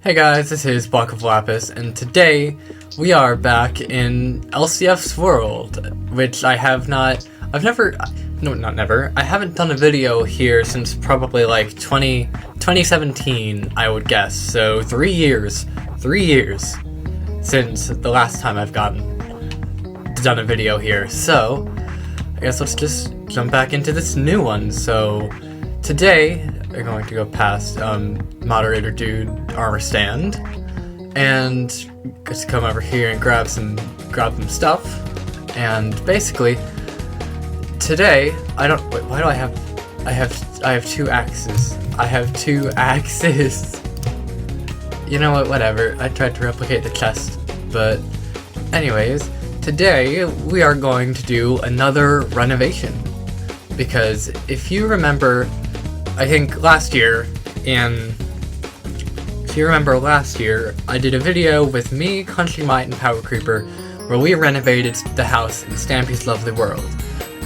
Hey guys, this is Block of Lapis, and today we are back in LCF's world, which I haven't done a video here since probably like 2017, I would guess, so 3 years since the last time I've done a video here, so I guess let's just jump back into this new one. So today we're going to go past moderator dude armor stand and just come over here and grab some stuff. And basically today why do I have two axes. You know what, whatever. I tried to replicate the chest, but anyways, today we are going to do another renovation, because if you remember, I think last year I did a video with me, ClenchingMite, and Power Creeper where we renovated the house in Stampy's Lovely World.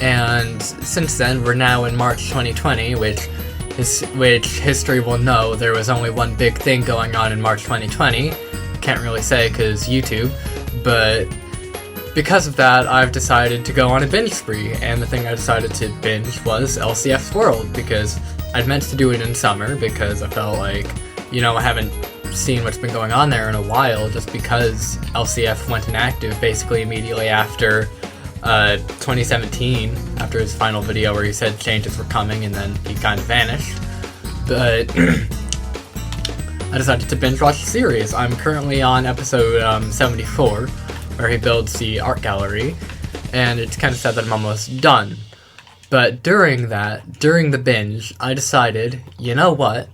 And since then, we're now in March 2020, which history will know there was only one big thing going on in March 2020. Can't really say because YouTube, but because of that, I've decided to go on a binge spree, and the thing I decided to binge was LCF's World, because I'd meant to do it in summer, because I felt like, I haven't seen what's been going on there in a while, just because LCF went inactive basically immediately after 2017, after his final video where he said changes were coming, and then he kind of vanished. But I decided to binge watch the series. I'm currently on episode 74, where he builds the art gallery, and it's kind of sad that I'm almost done. But during the binge, I decided, you know what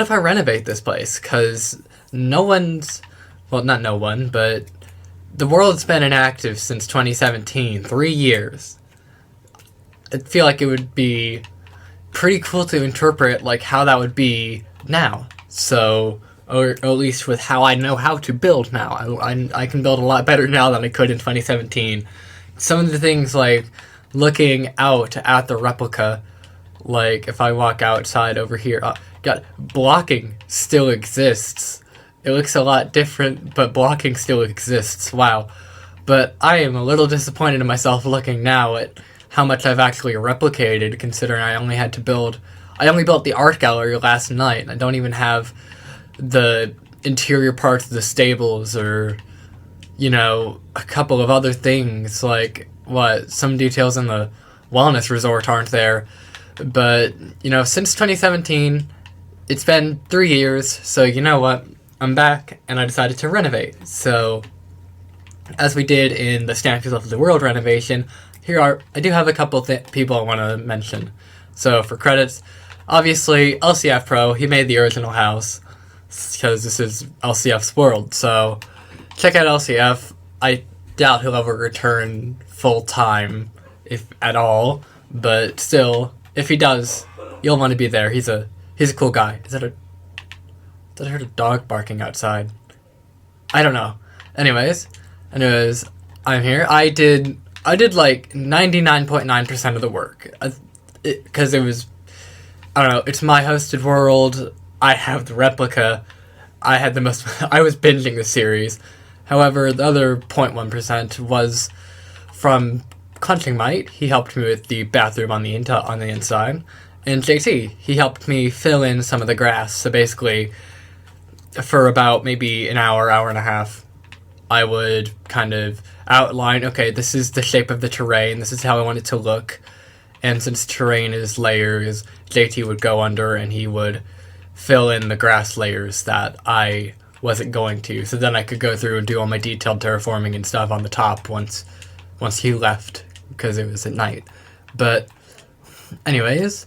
if I renovate this place? Because not no one, but the world's been inactive since 2017, 3 years. I feel like it would be pretty cool to interpret like how that would be now. So, or at least with how I know how to build now. I can build a lot better now than I could in 2017. Some of the things like looking out at the replica, like if I walk outside over here, blocking still exists. It looks a lot different, but blocking still exists. Wow. But I am a little disappointed in myself looking now at how much I've actually replicated, considering I only built the art gallery last night, and I don't even have the interior parts of the stables or, a couple of other things, like, some details in the wellness resort aren't there. But, since 2017, it's been 3 years, so you know what? I'm back, and I decided to renovate. So, as we did in the Stampy's Lovely World renovation, I do have a couple people I want to mention. So, for credits, obviously, LCF Pro, he made the original house, because this is LCF's world, so check out LCF. I doubt he'll ever return full-time, if at all, but still, if he does, you'll want to be there. He's a cool guy. I heard a dog barking outside. I don't know. Anyways, I'm here. I did like 99.9% of the work, because it was, I don't know, it's my hosted world. I have the replica. I was binging the series. However, the other 0.1% was from ClenchingMite. He helped me with the bathroom on the inside. And JT, he helped me fill in some of the grass. So basically, for about maybe an hour and a half, I would kind of outline, okay, this is the shape of the terrain, this is how I want it to look. And since terrain is layers, JT would go under and he would fill in the grass layers that I wasn't going to. So then I could go through and do all my detailed terraforming and stuff on the top once he left, because it was at night. But anyways,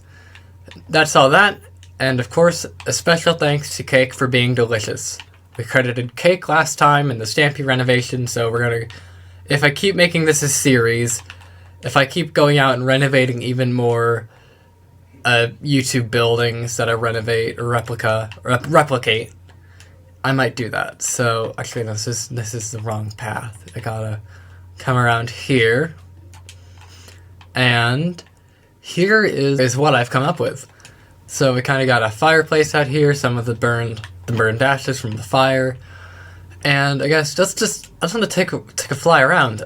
that's all that. And of course, a special thanks to Cake for being delicious. We credited Cake last time in the Stampy renovation, so if I keep making this a series, if I keep going out and renovating even more YouTube buildings that I renovate or replicate, I might do that. So actually, this is the wrong path. I gotta come around here, and here is what I've come up with. So we kind of got a fireplace out here, some of the the burned ashes from the fire. And I guess I just want to take a fly around,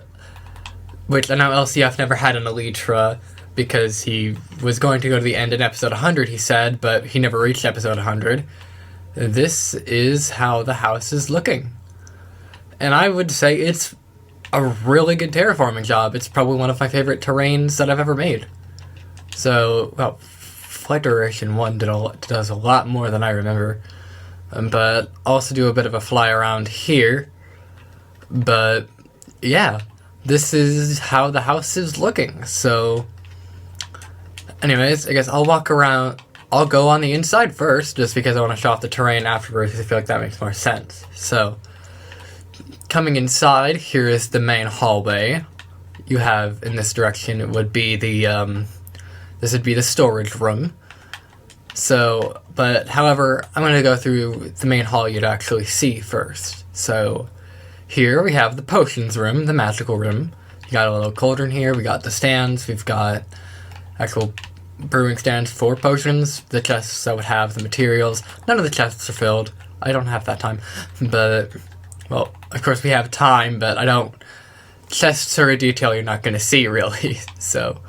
which I know LCF never had an Elytra because he was going to go to the end in episode 100, he said, but he never reached episode 100. This is how the house is looking. And I would say it's a really good terraforming job. It's probably one of my favorite terrains that I've ever made. So, well, Flight Duration 1 does a lot more than I remember. But also do a bit of a fly around here. But, yeah, this is how the house is looking. So, anyways, I guess I'll walk around. I'll go on the inside first, just because I want to show off the terrain afterwards, because I feel like that makes more sense. So, coming inside, here is the main hallway. You have, in this direction, it would be the, this would be the storage room. So, but, however, I'm going to go through the main hall you'd actually see first. So, here we have the potions room, the magical room. You got a little cauldron here, we got the stands, we've got actual brewing stands for potions, the chests that would have the materials. None of the chests are filled. I don't have that time. But, well, of course we have time, but I don't... Chests are a detail you're not going to see, really. So,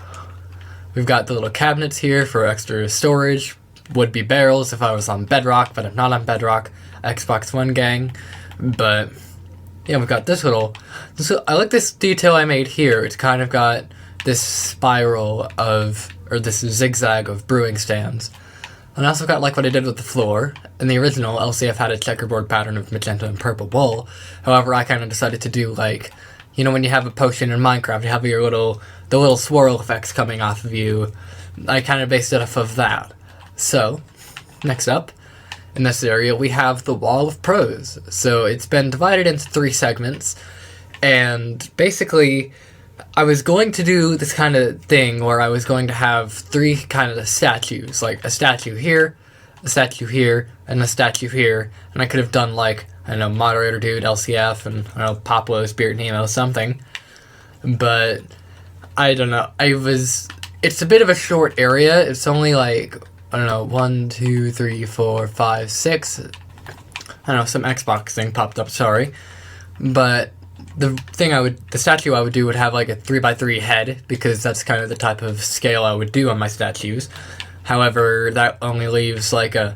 we've got the little cabinets here for extra storage. Would be barrels if I was on Bedrock, but I'm not on Bedrock. Xbox One gang. But, yeah, we've got this little... I like this detail I made here. It's kind of got this spiral of... or this zigzag of brewing stands. And I also got like what I did with the floor. In the original, LCF had a checkerboard pattern of magenta and purple wool. However, I kind of decided to do like, you know when you have a potion in Minecraft, you have your the little swirl effects coming off of you. I kind of based it off of that. So, next up, in this area, we have the Wall of Prose. So it's been divided into 3 segments. And basically, I was going to do this kind of thing where I was going to have 3 kind of statues, like a statue here, a statue here, and a statue here, and I could have done like, I don't know, Moderator Dude, LCF, and I don't know, Poplo, Spirit Nemo, something, but I don't know, it's a bit of a short area. It's only like, I don't know, 1, 2, 3, 4, 5, 6, I don't know, some Xbox thing popped up, sorry, but the statue I would do would have like a 3x3 head, because that's kind of the type of scale I would do on my statues. However, that only leaves like a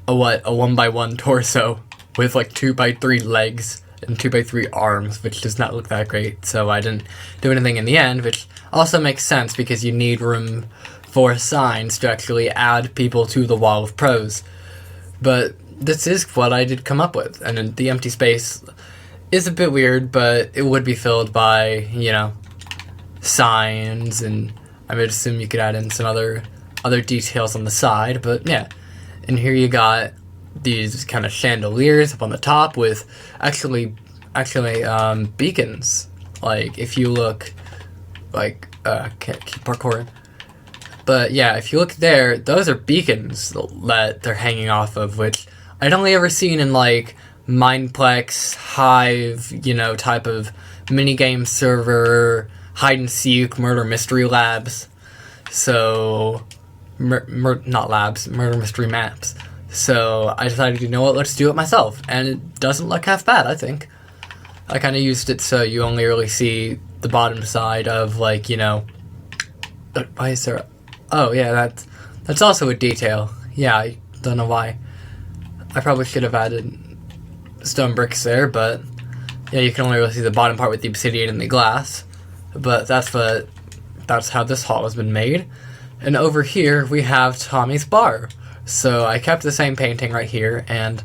1x1 torso with like 2x3 legs and 2x3 arms, which does not look that great, so I didn't do anything in the end, which also makes sense because you need room for signs to actually add people to the Wall of Prose. But this is what I did come up with, and then the empty space is a bit weird, but it would be filled by, you know, signs, and I would assume you could add in some other details on the side, but yeah. And here you got these kind of chandeliers up on the top with actually beacons. Like, if you look, like, can't keep parkouring. But yeah, if you look there, those are beacons that they're hanging off of, which I'd only ever seen in, like, Mineplex, Hive, you know, type of minigame server, hide and seek, murder mystery labs. So, not labs, murder mystery maps. So I decided, you know what, let's do it myself. And it doesn't look half bad, I think. I kind of used it so you only really see the bottom side of, like, you know, why is there, oh yeah, that's also a detail. Yeah, I don't know why. I probably should have added stone bricks there, but yeah, you can only really see the bottom part with the obsidian and the glass. But that's how this hall has been made. And over here we have Tommy's bar. So I kept the same painting right here, and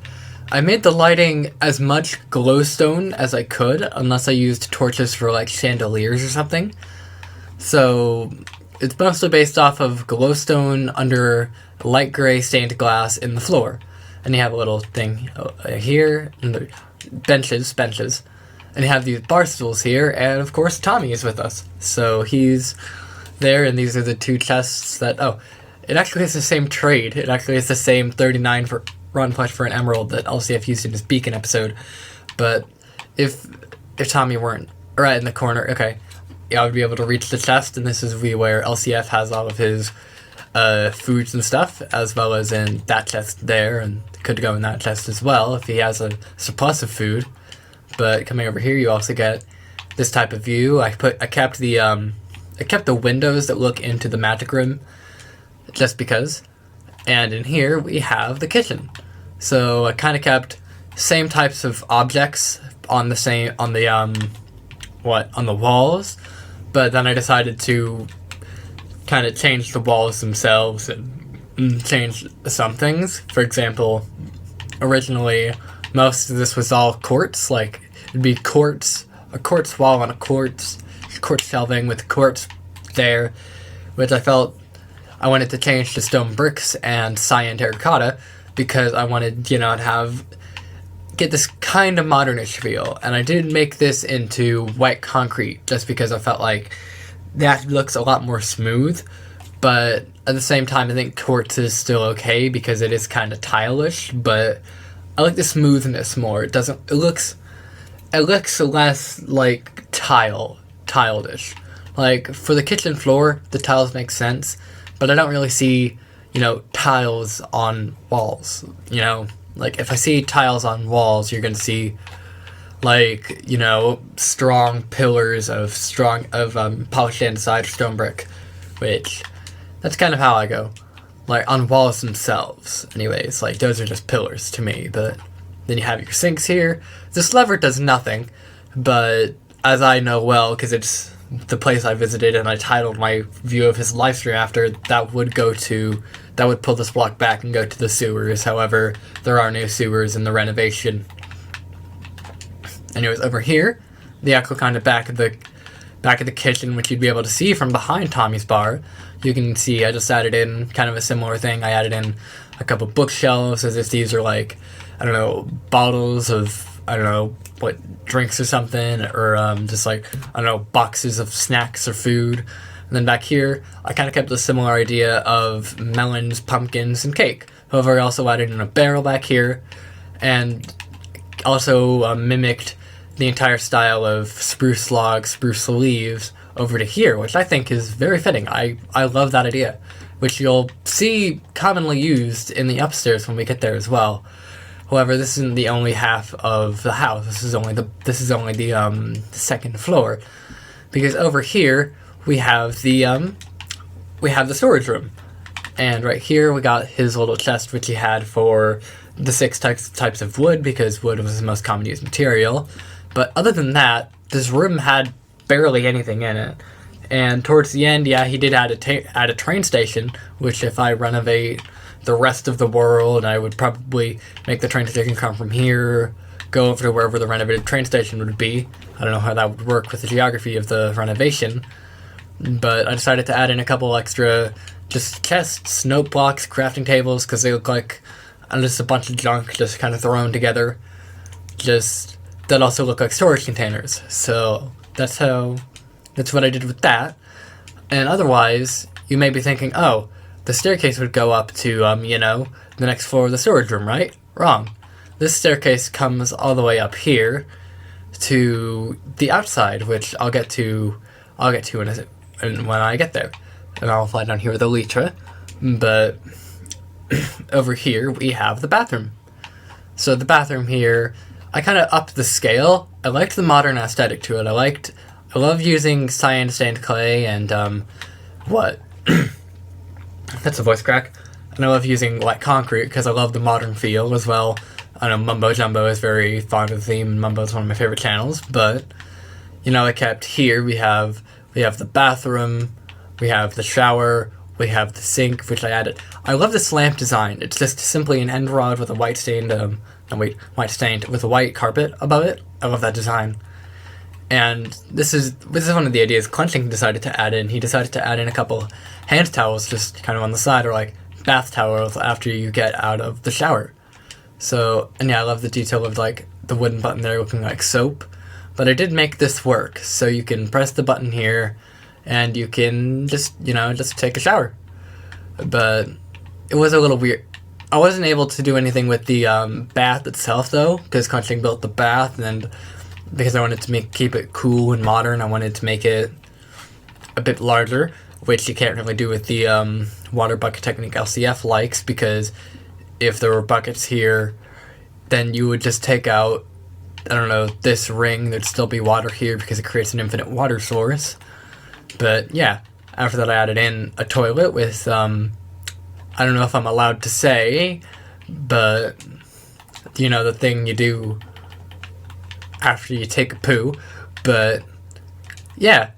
I made the lighting as much glowstone as I could, unless I used torches for like chandeliers or something. So it's mostly based off of glowstone under light gray stained glass in the floor. And you have a little thing here, and the benches, and you have these bar stools here, and of course Tommy is with us. So he's there, and these are the 2 chests that, oh, it actually has the same trade. It actually has the same 39 for rotten flesh for an emerald that LCF used in his beacon episode. But if Tommy weren't right in the corner, okay, yeah, I would be able to reach the chest, and this is where LCF has all of his foods and stuff, as well as in that chest there, and could go in that chest as well if he has a surplus of food. But coming over here, you also get this type of view. I kept the windows that look into the magic room, just because. And in here we have the kitchen. So I kind of kept same types of objects on the walls, but then I decided to kind of change the walls themselves and change some things. For example, originally most of this was all quartz, like it'd be a quartz wall on a quartz shelving with quartz there, which I felt I wanted to change to stone bricks and cyan terracotta because I wanted, to get this kind of modernish feel. And I did make this into white concrete just because I felt like that looks a lot more smooth, but at the same time I think quartz is still okay because it is kind of tile-ish, but I like the smoothness more. It looks less like tiled-ish. Like for the kitchen floor, the tiles make sense, but I don't really see, tiles on walls. Like if I see tiles on walls, you're gonna see like, strong pillars of polished andesite stone brick, which that's kind of how I go. Like on walls themselves, anyways, like those are just pillars to me. But then you have your sinks here. This lever does nothing, but as I know well, because it's the place I visited and I titled my view of his live stream after, that would pull this block back and go to the sewers. However, there are no sewers in the renovation. Anyways, over here, the actual kind of back of the kitchen, which you'd be able to see from behind Tommy's bar, you can see I just added in kind of a similar thing. I added in a couple bookshelves as if these are like, I don't know, bottles of, I don't know, what, drinks or something, or just like, I don't know, boxes of snacks or food. And then back here, I kind of kept a similar idea of melons, pumpkins, and cake. However, I also added in a barrel back here, and also mimicked the entire style of spruce logs, spruce leaves over to here, which I think is very fitting. I love that idea, which you'll see commonly used in the upstairs when we get there as well. However, this isn't the only half of the house. This is only the second floor, because over here we have the storage room, and right here we got his little chest, which he had for the 6 types of wood, because wood was his most common used material. But other than that, this room had barely anything in it. And towards the end, yeah, he did add a train station, which if I renovate the rest of the world, I would probably make the train station come from here, go over to wherever the renovated train station would be. I don't know how that would work with the geography of the renovation, but I decided to add in a couple extra just chests, note blocks, crafting tables, because they look like just a bunch of junk just kind of thrown together, just that also look like storage containers. So that's what I did with that. And otherwise, you may be thinking, oh, the staircase would go up to, the next floor of the storage room, right? Wrong. This staircase comes all the way up here to the outside, which I'll get to when I get there. And I'll fly down here with Elytra. But over here, we have the bathroom. So the bathroom here, I kind of upped the scale. I liked the modern aesthetic to it. I love using cyan stained clay and, that's a voice crack. And I love using white concrete because I love the modern feel as well. I know Mumbo Jumbo is very fond of the theme, and Mumbo is one of my favorite channels. But, I kept here, we have the bathroom, we have the shower, we have the sink, which I added. I love this lamp design. It's just simply an end rod with a white stained with a white carpet above it. I love that design. And this is one of the ideas Clenching decided to add in. He decided to add in a couple hand towels just kind of on the side, or like bath towels after you get out of the shower. So, and yeah, I love the detail of like the wooden button there looking like soap. But I did make this work, so you can press the button here and you can just take a shower. But it was a little weird. I wasn't able to do anything with the bath itself though, because Clenching built the bath, and because I wanted to keep it cool and modern, I wanted to make it a bit larger, which you can't really do with the water bucket technique LCF likes, because if there were buckets here, then you would just take out, I don't know, this ring, there'd still be water here because it creates an infinite water source. But yeah, after that I added in a toilet with, I don't know if I'm allowed to say, but, you know, the thing you do after you take a poo. But yeah,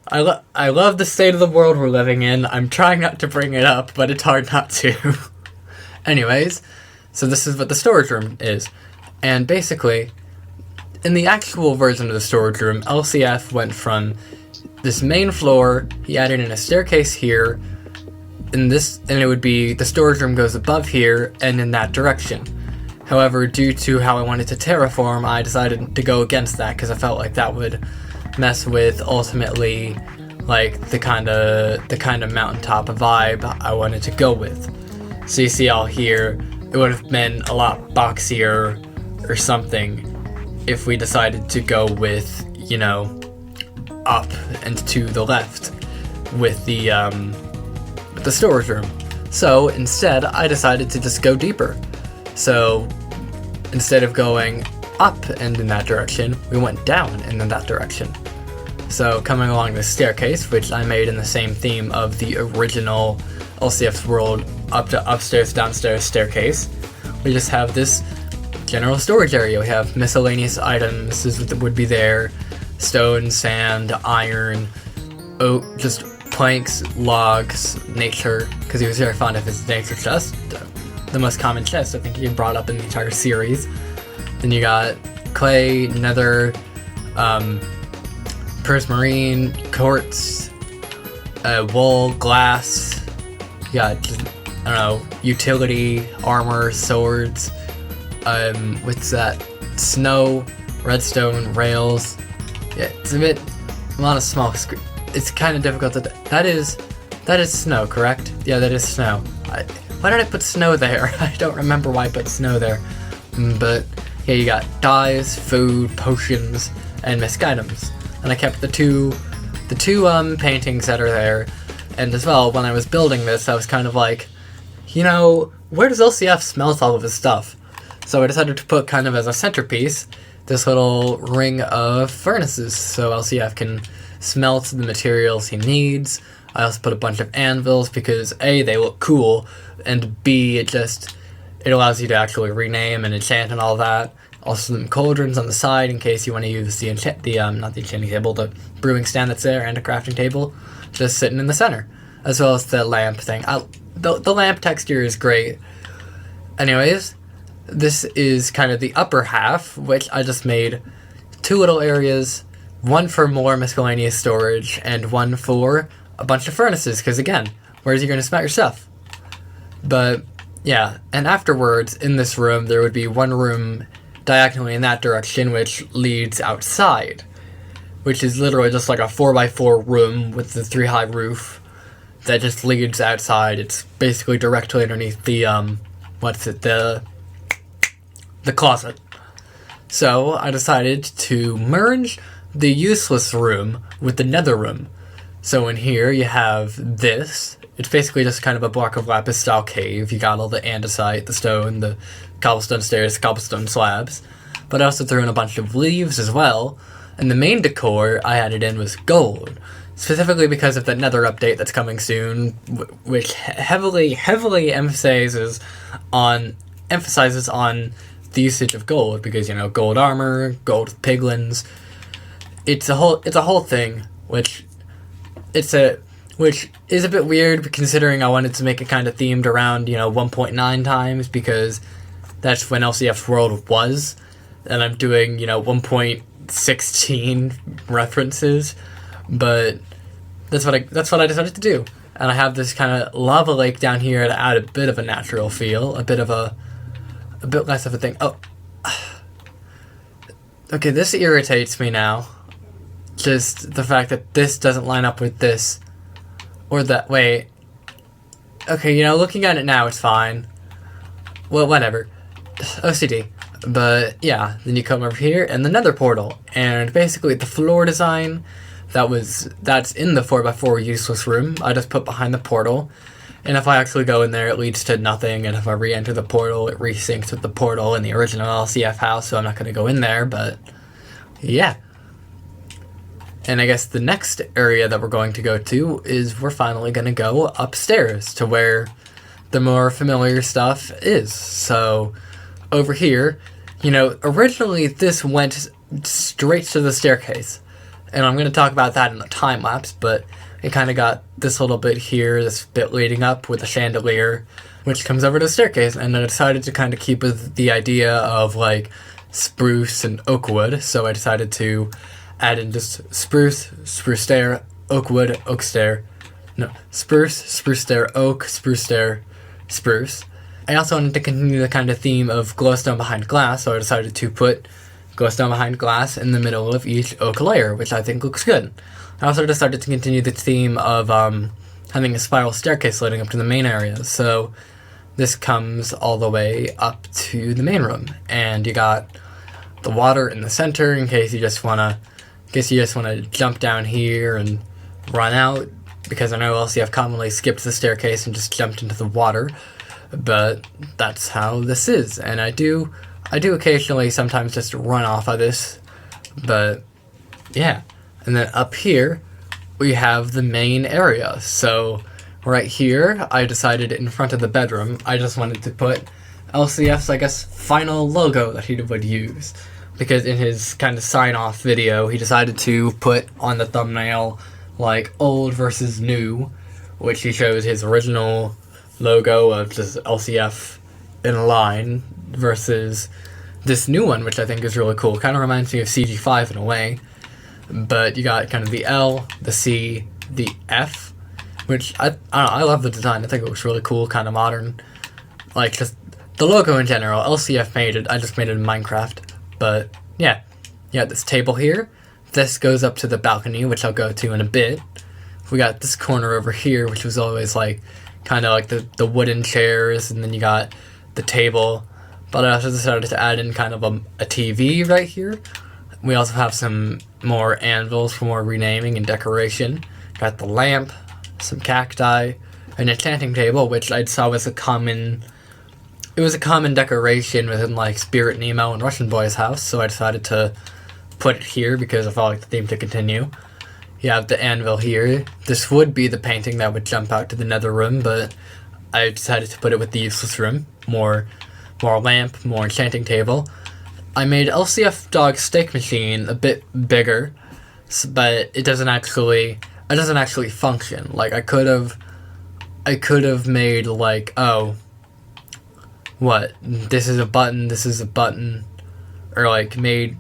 I love the state of the world we're living in. I'm trying not to bring it up, but it's hard not to. Anyways, so this is what the storage room is. And basically, in the actual version of the storage room, LCF went from this main floor, he added in a staircase here, and it would be, the storage room goes above here and in that direction. However, due to how I wanted to terraform, I decided to go against that because I felt like that would mess with, ultimately, like the kind of mountaintop vibe I wanted to go with. So you see all here, it would have been a lot boxier or something if we decided to go with, you know, up and to the left with the storage room. So instead, I decided to just go deeper. So instead of going up and in that direction, we went down and in that direction. So coming along this staircase, which I made in the same theme of the original LCF's world up to upstairs, downstairs staircase, we just have this general storage area. We have miscellaneous items that would be there, stone, sand, iron, oak, just planks, logs, nature, because he was very fond of his nature chest, the most common chest I think he brought up in the entire series. Then you got clay, nether, prismarine, quartz, wool, glass. You got, I don't know, utility, armor, swords, what's that? Snow, redstone, rails. Yeah, it's a lot of small it's kind of difficult to, that is snow, correct? Yeah, that is snow. Why did I put snow there? I don't remember why I put snow there. But yeah, you got dyes, food, potions, and misc items. And I kept the two paintings that are there. And as well, when I was building this, I was kind of like, you know, where does LCF smell all of his stuff? So I decided to put kind of as a centerpiece this little ring of furnaces, so LCF can smelt the materials he needs. I also put a bunch of anvils because A, they look cool, and B, it allows you to actually rename and enchant and all that. Also some cauldrons on the side in case you want to use not the enchanting table, the brewing stand that's there, and a crafting table just sitting in the center, as well as the lamp thing. The lamp texture is great. Anyways, this is kind of the upper half, which I just made two little areas, one for more miscellaneous storage and one for a bunch of furnaces, because again, where's you going to smelt your stuff? But yeah, and afterwards in this room there would be one room diagonally in that direction which leads outside, which is literally just like a 4x4 room with the 3-high roof that just leads outside. It's basically directly underneath the the closet. So I decided to merge the useless room with the nether room. So in here you have this. It's basically just kind of a block of lapis style cave. You got all the andesite, the stone, the cobblestone stairs, cobblestone slabs. But I also threw in a bunch of leaves as well. And the main decor I added in was gold. Specifically because of the nether update that's coming soon, which heavily emphasizes on the usage of gold, because, you know, gold armor, gold piglins. It's a whole thing, which is a bit weird considering I wanted to make it kind of themed around, you know, 1.9 times, because that's when LCF's world was, and I'm doing, you know, 1.16 references, but that's what I decided to do. And I have this kind of lava lake down here to add a bit of a natural feel, a bit less of a thing. Oh, okay, this irritates me now. Just the fact that this doesn't line up with this, or that, wait. Okay, you know, looking at it now, it's fine. Well, whatever. OCD. But, yeah, then you come over here, and the nether portal. And basically, the floor design that's in the 4x4 useless room. I just put behind the portal. And if I actually go in there, it leads to nothing. And if I re-enter the portal, it resyncs with the portal in the original LCF house. So I'm not going to go in there, but yeah. And I guess the next area that we're going to go to is we're finally going to go upstairs to where the more familiar stuff is. So over here, you know, originally this went straight to the staircase. And I'm going to talk about that in the time lapse, but it kind of got this little bit here, this bit leading up with a chandelier, which comes over to the staircase. And I decided to kind of keep with the idea of like spruce and oak wood. So I decided to add in just spruce, spruce stair, oak wood, oak stair. No, spruce, spruce stair, oak, spruce stair, spruce. I also wanted to continue the kind of theme of glowstone behind glass, so I decided to put glowstone behind glass in the middle of each oak layer, which I think looks good. I also decided to continue the theme of having a spiral staircase leading up to the main area, so this comes all the way up to the main room, and you got the water in the center in case you just wanna jump down here and run out, because I know LCF commonly skipped the staircase and just jumped into the water, but that's how this is. And I do occasionally sometimes just run off of this, but yeah. And then up here we have the main area. So right here I decided in front of the bedroom I just wanted to put LCF's, I guess, final logo that he would use, because in his kind of sign-off video he decided to put on the thumbnail like old versus new, which he shows his original logo of just LCF in a line versus this new one, which I think is really cool. Kind of reminds me of CG5 in a way, but you got kind of the L, the C, the F, which I don't know, I love the design. I think it looks really cool, kind of modern. Like just the logo in general. LCF made it. I just made it in Minecraft, but yeah, you got this table here. This goes up to the balcony, which I'll go to in a bit. We got this corner over here, which was always like kind of like the wooden chairs, and then you got the table. But I also decided to add in kind of a TV right here. We also have some more anvils for more renaming and decoration. Got the lamp, some cacti, an enchanting table, which I saw was a common decoration within like Spirit Nemo and Russian Boy's house, so I decided to put it here because I felt like the theme to continue. You have the anvil here. This would be the painting that would jump out to the nether room, but I decided to put it with the useless room. More lamp, more enchanting table. I made LCF dog steak machine a bit bigger, but it doesn't actually function. Like I could have made like, oh, what? This is a button, or like made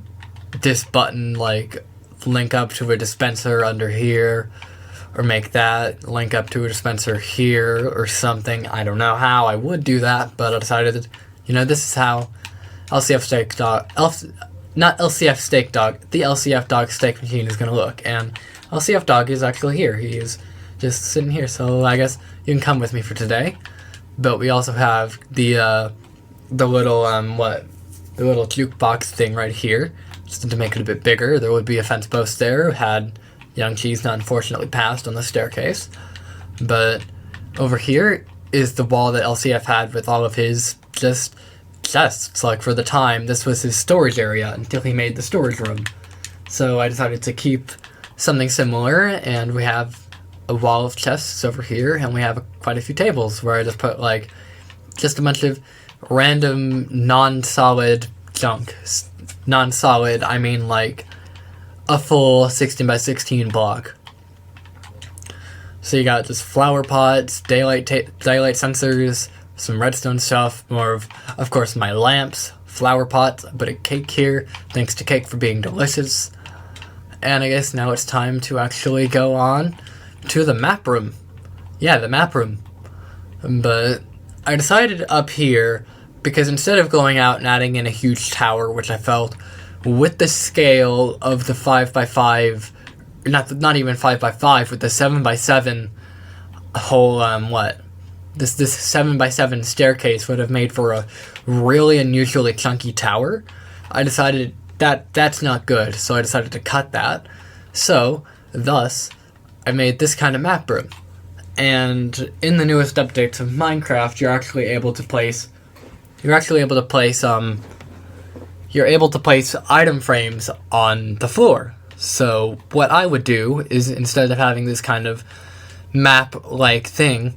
this button like link up to a dispenser under here, or make that link up to a dispenser here or something. I don't know how I would do that, but I decided that, you know, this is how LCF steak dog, not LCF steak dog, the LCF dog steak machine is going to look. And LCF dog is actually here. He is just sitting here, so I guess you can come with me for today. But we also have the little the little jukebox thing right here, just to make it a bit bigger. There would be a fence post there had Young Cheese not unfortunately passed on the staircase. But over here is the wall that LCF had with all of his just chests. Like for the time, this was his storage area until he made the storage room. So I decided to keep something similar, and we have a wall of chests over here, and we have quite a few tables where I just put like just a bunch of random non-solid junk. Non-solid, I mean like a full 16 by 16 block. So you got just flower pots, daylight sensors, some redstone stuff, more of course my lamps, flower pots, a bit of cake here, thanks to cake for being delicious. And I guess now it's time to actually go on to the map room. Yeah, the map room. But I decided up here, because instead of going out and adding in a huge tower, which I felt with the scale of the 5x5, not even 5x5, with the 7x7 whole, this 7x7 staircase would have made for a really unusually chunky tower. I decided that that's not good, so I decided to cut that. So Thus, I made this kind of map room. And in the newest updates of Minecraft, you're able to place item frames on the floor. So what I would do is, instead of having this kind of map-like thing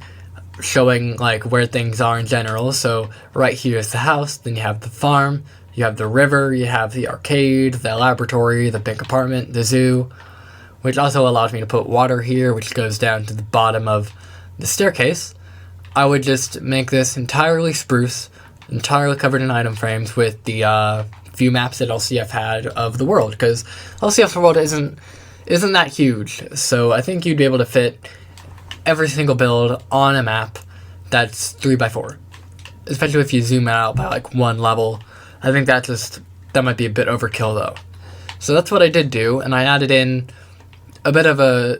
showing like where things are in general, so right here is the house, then you have the farm, you have the river, you have the arcade, the laboratory, the big apartment, the zoo, which also allows me to put water here, which goes down to the bottom of the staircase. I would just make this entirely spruce, entirely covered in item frames with the few maps that LCF had of the world, because LCF's world isn't that huge, so I think you'd be able to fit every single build on a map that's 3x4, especially if you zoom out by like one level. I think that might be a bit overkill though. So that's what I did do, and I added in a bit of a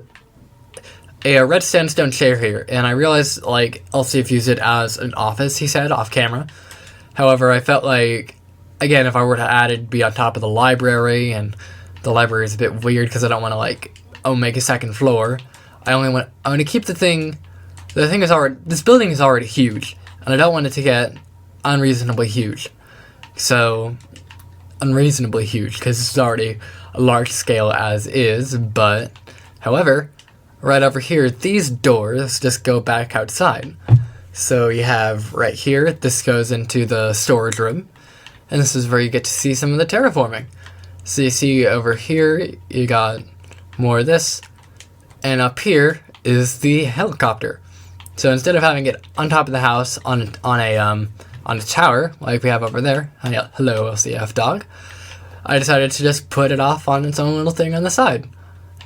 red sandstone chair here, and I realized like LCF used it as an office, he said, off camera. However, I felt like, again, if I were to add it, it'd be on top of the library, and the library is a bit weird because I don't want to like make a second floor. I want to keep the thing. This building is already huge, and I don't want it to get unreasonably huge. So, unreasonably huge because it's already a large scale as is. But, however, right over here, these doors just go back outside. So you have right here, this goes into the storage room, and this is where you get to see some of the terraforming. So you see over here, you got more of this, and up here is the helicopter. So instead of having it on top of the house on a tower like we have over there, hello LCF dog, I decided to just put it off on its own little thing on the side.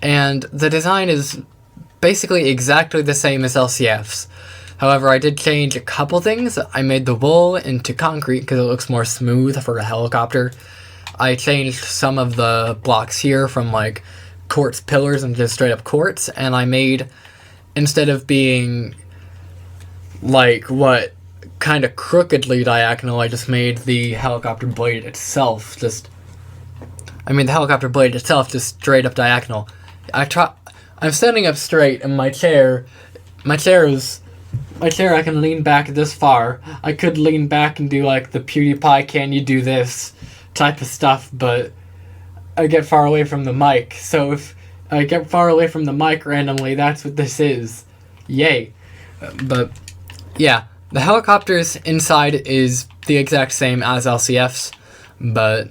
And the design is basically exactly the same as LCF's. However, I did change a couple things. I made the wool into concrete because it looks more smooth for a helicopter. I changed some of the blocks here from like quartz pillars and just straight up quartz, and I made, instead of being like what kind of crookedly diagonal, I just made the helicopter blade itself just straight up diagonal. I'm standing up straight, and my chair I can lean back this far. I could lean back and do like the PewDiePie can you do this type of stuff, but I get far away from the mic. So if I get far away from the mic randomly, that's what this is. Yay. But yeah, the helicopter's inside is the exact same as LCF's, but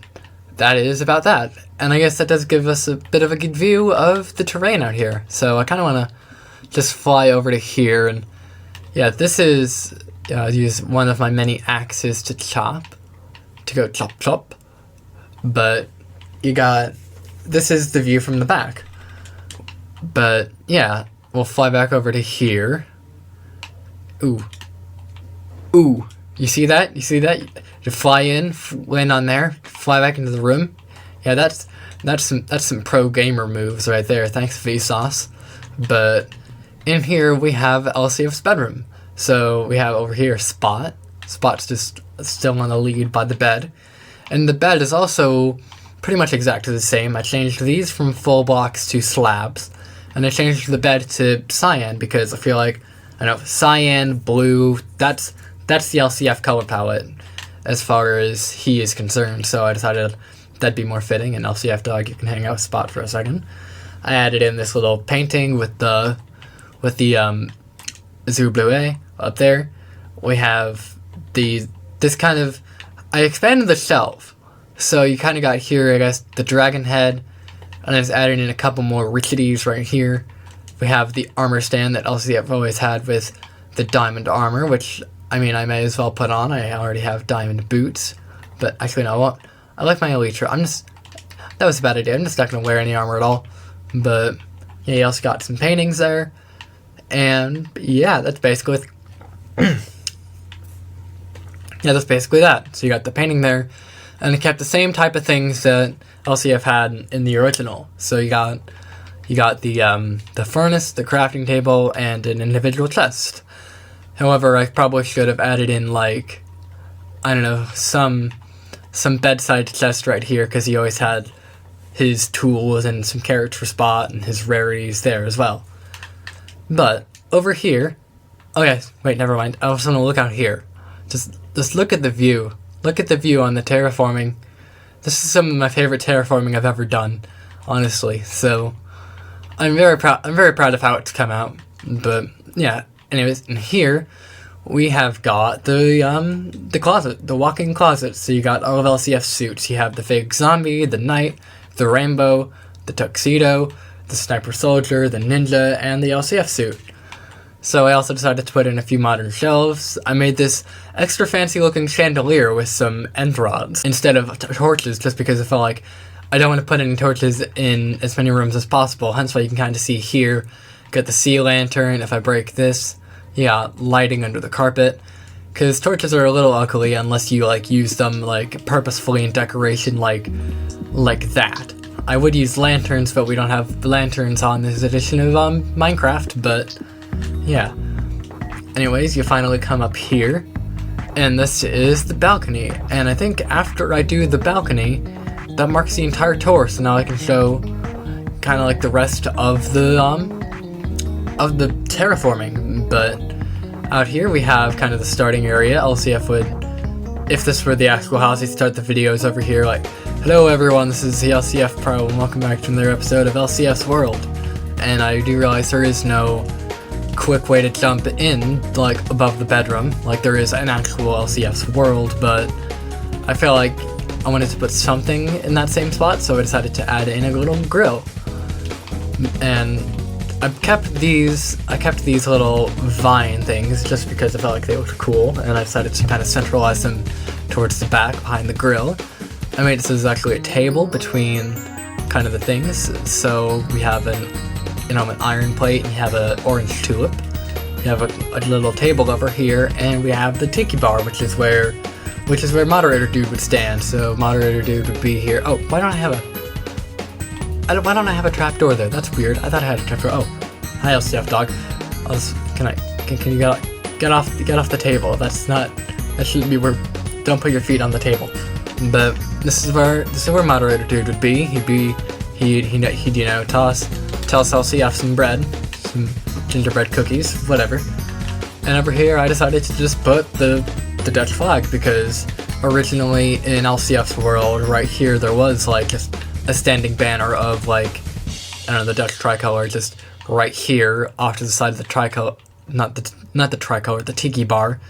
that is about that. And I guess that does give us a bit of a good view of the terrain out here. So I kind of want to just fly over to here, and yeah, this is, use one of my many axes to go chop. But this is the view from the back. But yeah, we'll fly back over to here. Ooh, you see that? You fly in, land on there, fly back into the room. Yeah, that's some pro gamer moves right there. Thanks, Vsauce. But in here we have LCF's bedroom. So we have over here Spot. Spot's just still on the lead by the bed. And the bed is also pretty much exactly the same. I changed these from full blocks to slabs. And I changed the bed to cyan because I feel like, cyan, blue, that's the LCF color palette as far as he is concerned. So I decided that'd be more fitting, and LCF dog, you can hang out with Spot for a second. I added in this little painting with the Zoo Blue A up there. We have I expanded the shelf. So you kind of got here, I guess, the dragon head, and I just added in a couple more richities right here. We have the armor stand that LCF always had with the diamond armor, which, I may as well put on. I already have diamond boots. But actually, no, I won't. I like my elytra. That was a bad idea. I'm just not going to wear any armor at all. But yeah, you also got some paintings there. And yeah, that's basically that. So you got the painting there, and it kept the same type of things that LCF had in the original. So you got the furnace, the crafting table, and an individual chest. However, I probably should have added in some bedside chest right here, because he always had his tools and some character spot and his rarities there as well. But over here, okay, wait, never mind. I was gonna look out here. Just look at the view. Look at the view on the terraforming. This is some of my favorite terraforming I've ever done, honestly. So I'm very proud of how it's come out. But yeah, anyways, and here we have got the closet, the walk-in closet. So you got all of LCF's suits. You have the fake zombie, the knight, the rainbow, the tuxedo, the sniper soldier, the ninja, and the LCF suit. So I also decided to put in a few modern shelves. I made this extra fancy looking chandelier with some end rods instead of torches, just because I felt like I don't want to put any torches in as many rooms as possible. Hence why you can kind of see here, got the sea lantern. If I break this, yeah, lighting under the carpet. Because torches are a little ugly unless you like use them like purposefully in decoration like that. I would use lanterns, but we don't have lanterns on this edition of Minecraft, but yeah. Anyways, you finally come up here, and this is the balcony. And I think after I do the balcony, that marks the entire tour. So now I can show kind of like the rest of the terraforming. But out here we have kind of the starting area. LCF would, if this were the actual house, he'd start the videos over here like, "Hello everyone, this is the LCF Pro, and welcome back to another episode of LCF's World." And I do realize there is no quick way to jump in, like, above the bedroom, like there is an actual LCF's World, but I feel like I wanted to put something in that same spot, so I decided to add in a little grill. And I kept these little vine things just because I felt like they looked cool, and I decided to kind of centralize them towards the back behind the grill. I made this as actually a table between kind of the things, so we have an iron plate, and you have an orange tulip. You have a little table over here, and we have the tiki bar, which is where moderator dude would stand. So moderator dude would be here. Oh, why don't I have a trap door there? That's weird. I thought I had a trap door. Oh, hi LCF dog. Can you get off the table? That shouldn't be where. Don't put your feet on the table. But this is where moderator dude would be. He'd toss LCF some bread, some gingerbread cookies, whatever. And over here I decided to just put the Dutch flag, because originally in LCF's World right here there was like just a standing banner of like, I don't know, the Dutch tricolor just right here off to the side of the tricolor, not the tricolor, the tiki bar.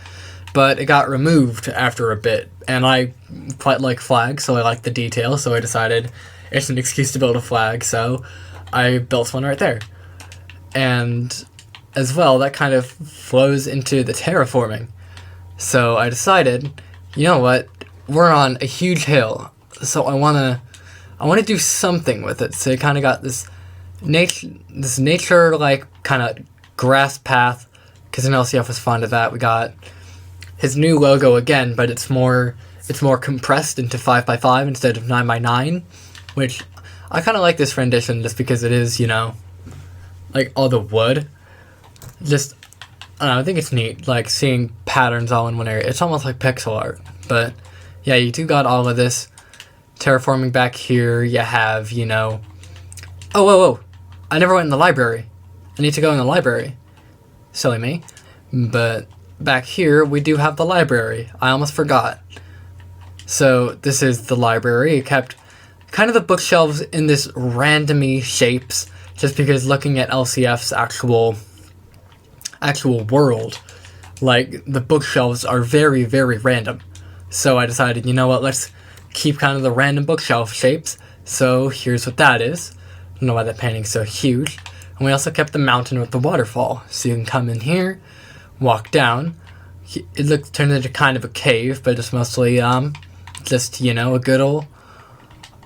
But it got removed after a bit, and I quite like flags, so I like the detail, so I decided it's an excuse to build a flag, so I built one right there. And as well, that kind of flows into the terraforming. So I decided, you know what, we're on a huge hill, so I wanna do something with it. So I kind of got this nature like kind of grass path, because an LCF was fond of that. We got his new logo again, but it's more compressed into 5x5 instead of 9x9, which I kind of like this rendition just because it is, you know, like all the wood. Just, I don't know, I think it's neat, like seeing patterns all in one area. It's almost like pixel art. But yeah, you do got all of this terraforming back here. You have, you know, whoa, I never went in the library. I need to go in the library. Silly me. But back here we do have the library. I almost forgot. So this is the library. It kept kind of the bookshelves in this randomy shapes, just because looking at LCF's actual world, like the bookshelves are very, very random. So I decided, you know what, let's keep kind of the random bookshelf shapes. So here's what that is. I don't know why that painting's so huge. And we also kept the mountain with the waterfall. So you can come in here, walk down. It turned into kind of a cave, but it's mostly just, you know, a good old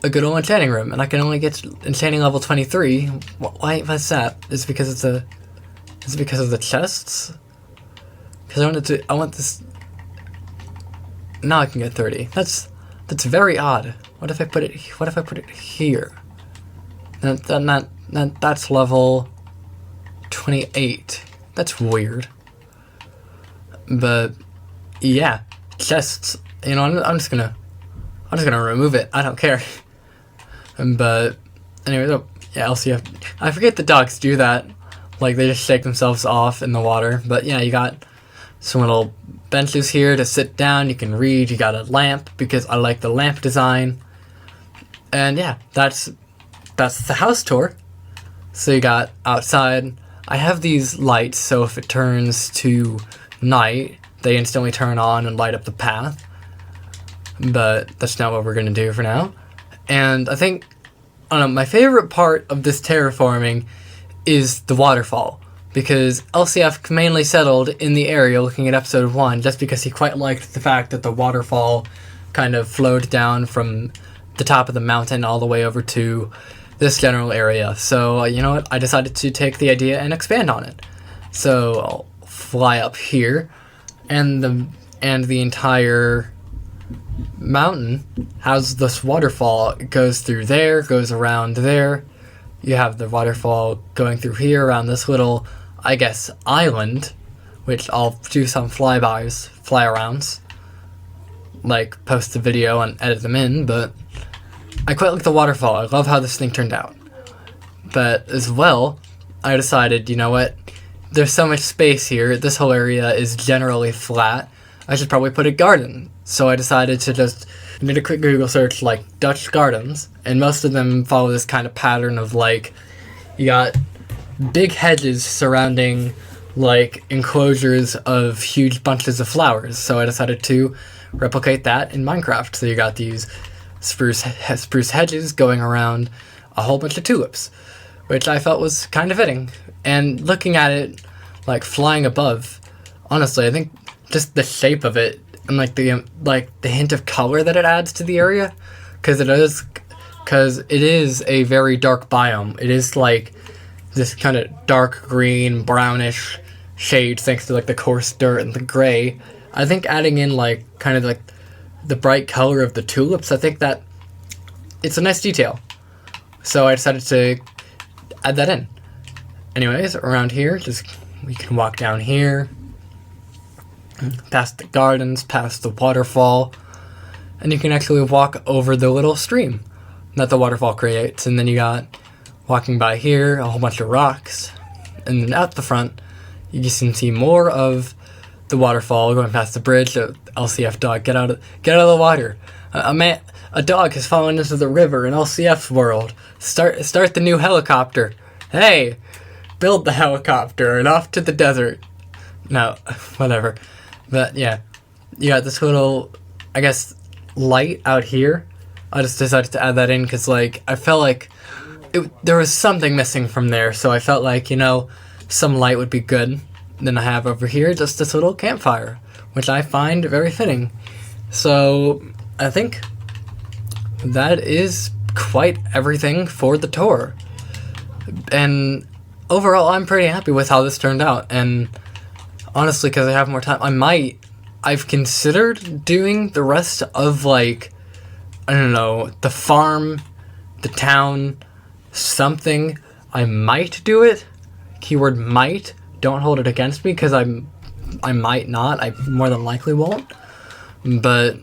enchanting room. And I can only get enchanting level 23. What's that? Is it because of the chests? Because I want this. Now I can get 30. That's very odd. What if I put it here? That's level 28. That's weird. But yeah, chests. You know, I'm just gonna remove it. I don't care. But anyway, oh, yeah, LCF. I forget the dogs do that. Like, they just shake themselves off in the water. But yeah, you got some little benches here to sit down. You can read. You got a lamp, because I like the lamp design. And yeah, that's the house tour. So you got outside. I have these lights, so if it turns to night, they instantly turn on and light up the path. But that's not what we're going to do for now. And I think, I don't know, my favorite part of this terraforming is the waterfall. Because LCF mainly settled in the area looking at episode 1 just because he quite liked the fact that the waterfall kind of flowed down from the top of the mountain all the way over to this general area. So, you know what, I decided to take the idea and expand on it. So, I'll fly up here, and the entire mountain has this waterfall. It goes through there, goes around there. You have the waterfall going through here around this little, I guess, island, which I'll do some fly-arounds, like post the video and edit them in, but I quite like the waterfall. I love how this thing turned out. But as well, I decided, you know what, there's so much space here, this whole area is generally flat, I should probably put a garden. So I decided to just did a quick Google search, like, Dutch gardens, and most of them follow this kind of pattern of, like, you got big hedges surrounding, like, enclosures of huge bunches of flowers. So I decided to replicate that in Minecraft. So you got these spruce hedges going around a whole bunch of tulips, which I felt was kind of fitting. And looking at it, like, flying above, honestly, I think just the shape of it and like the hint of color that it adds to the area, because it is a very dark biome. It is like this kind of dark green, brownish shade thanks to like the coarse dirt and the gray. I think adding in like kind of like the bright color of the tulips, I think that it's a nice detail. So I decided to add that in. Anyways, around here, we can walk down here, past the gardens, past the waterfall, and you can actually walk over the little stream that the waterfall creates. And then you got, walking by here, a whole bunch of rocks, and then out the front, you just can see more of the waterfall going past the bridge. The LCF dog, get out of the water. A dog has fallen into the river in LCF's world. Start the new helicopter. Hey, build the helicopter and off to the desert. No, whatever. But yeah, you got this little, I guess, light out here. I just decided to add that in because, like, I felt like there was something missing from there. So I felt like, you know, some light would be good. Then I have over here just this little campfire, which I find very fitting. So I think that is quite everything for the tour. And overall, I'm pretty happy with how this turned out. And honestly, because I have more time, I've considered doing the rest of, like, I don't know, the farm, the town, something. I might do it. Keyword might. Don't hold it against me, because I might not. I more than likely won't. But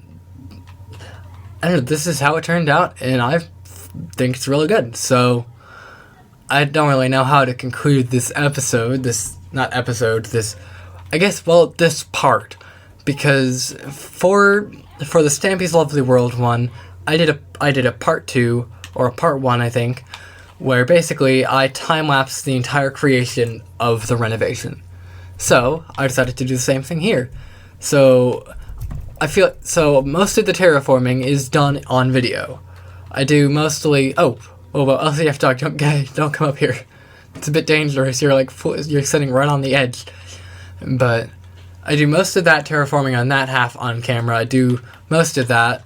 I don't know, this is how it turned out, and I think it's really good. So I don't really know how to conclude this episode, this part, because for the Stampy's Lovely World one, I did a part 2, or a part 1, I think, where basically I time-lapsed the entire creation of the renovation. So I decided to do the same thing here. So most of the terraforming is done on video. I do mostly, well, LCF dog, don't come up here. It's a bit dangerous. You're sitting right on the edge. But I do most of that terraforming on that half on camera. I do most of that.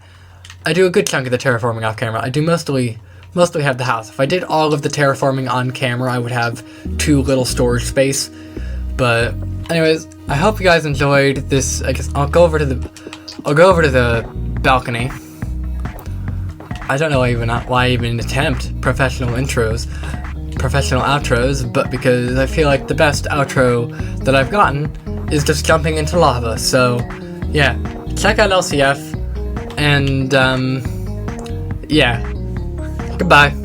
I do a good chunk of the terraforming off camera. I do mostly have the house. If I did all of the terraforming on camera, I would have too little storage space. But anyways, I hope you guys enjoyed this. I guess I'll go over to the balcony. I don't know why I even attempt professional outros, but because I feel like the best outro that I've gotten is just jumping into lava. So yeah, check out LCF, and yeah, Goodbye.